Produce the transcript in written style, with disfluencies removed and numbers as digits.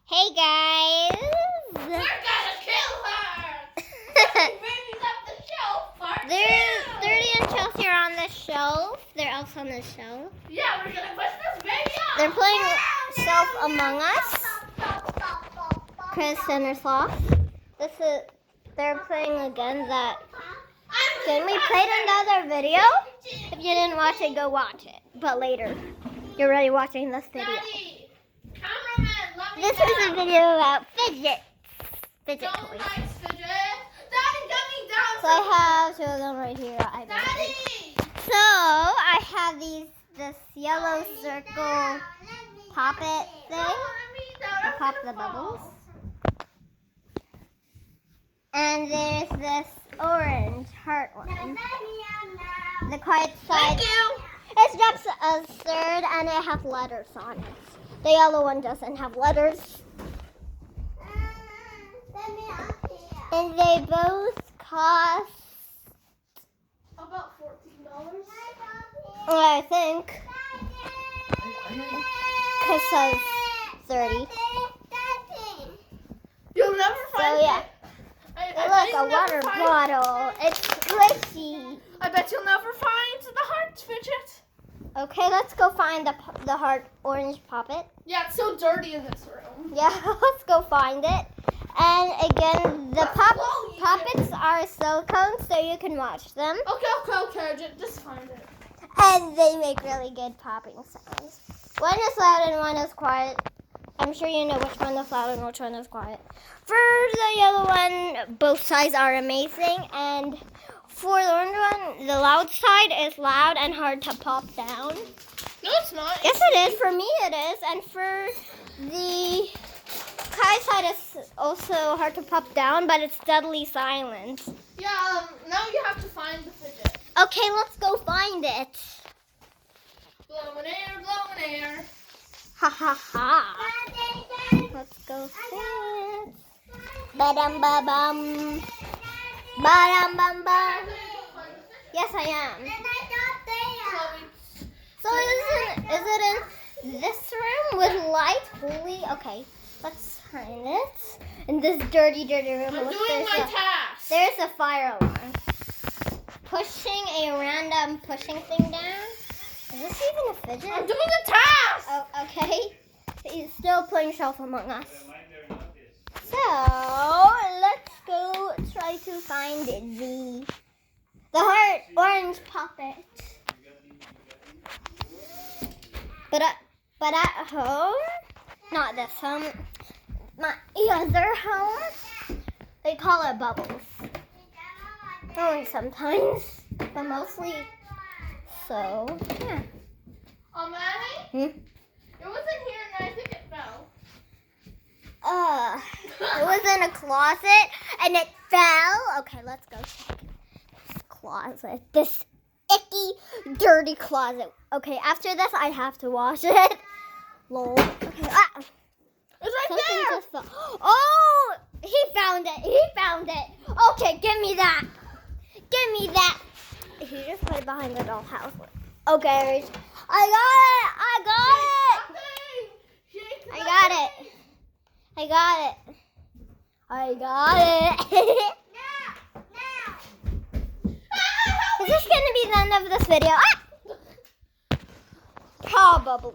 Hey guys! We're gonna kill her! Baby's up the shelf, part Thirdy and Chelsea are on the shelf. They're also on the shelf. Yeah, we're gonna push this baby up! They're playing Self Among Us. Chris and Sloth. They're playing again that. Then we played another video. If you didn't watch it, go watch it. But later. You're already watching this video. Daddy, cameraman, let me This down. is a video about Fidget. Fidget Don't toys. like Fidget. Daddy, get me down. So I have two of them right here. Daddy! So I have this yellow circle pop it thing. Pop the bubbles. And there's this orange heart one. The quiet side. Thank you. It's just a third and it has letters on it. The yellow one doesn't have letters. And they both cost, About $14. I think, because it says 30. You'll never So find yeah. it. Look, a water bottle. It's squishy. I bet you'll never find the heart, Fidget. Okay, let's go find the heart orange poppet. Yeah, it's so dirty in this room. Yeah, let's go find it. And again, the poppets are silicone, so you can watch them. Okay, just find it. And they make really good popping sounds. One is loud and one is quiet. I'm sure you know which one is loud and which one is quiet. For the yellow one, both sides are amazing. And for the orange one, the loud side is loud and hard to pop down. No, it's not. Yes, it is. For me, it is. And for the quiet side is also hard to pop down, but it's deadly silent. Yeah, now you have to find the Fidget. Okay, let's go find it. Blowing air. Ha ha ha. Let's go fit. Ba-dum ba-bum. Ba-dum bum bum. Yes, I am. So is it in this room with light? Holy, okay. Let's find it. In this dirty room. I'm Look, doing my task. there's a fire alarm. Pushing a random pushing thing down. Is this even a fidget? I'm doing the task. Oh, okay. He's still playing Self Among Us. So let's go try to find the heart orange poppet. But at home, not this home, my other home, they call it bubbles. Only sometimes, but mostly. So yeah. Maddie? It wasn't here and I think it fell. It was in a closet and it fell. Okay, let's go check this closet. This icky, dirty closet. Okay, after this, I have to wash it. Lol. Okay. Ah. It's right Something there. just fell. Oh, he found it. Okay, give me that. He just put it behind the dollhouse. Okay, I got it. Is this gonna be the end of this video? Ah! Probably.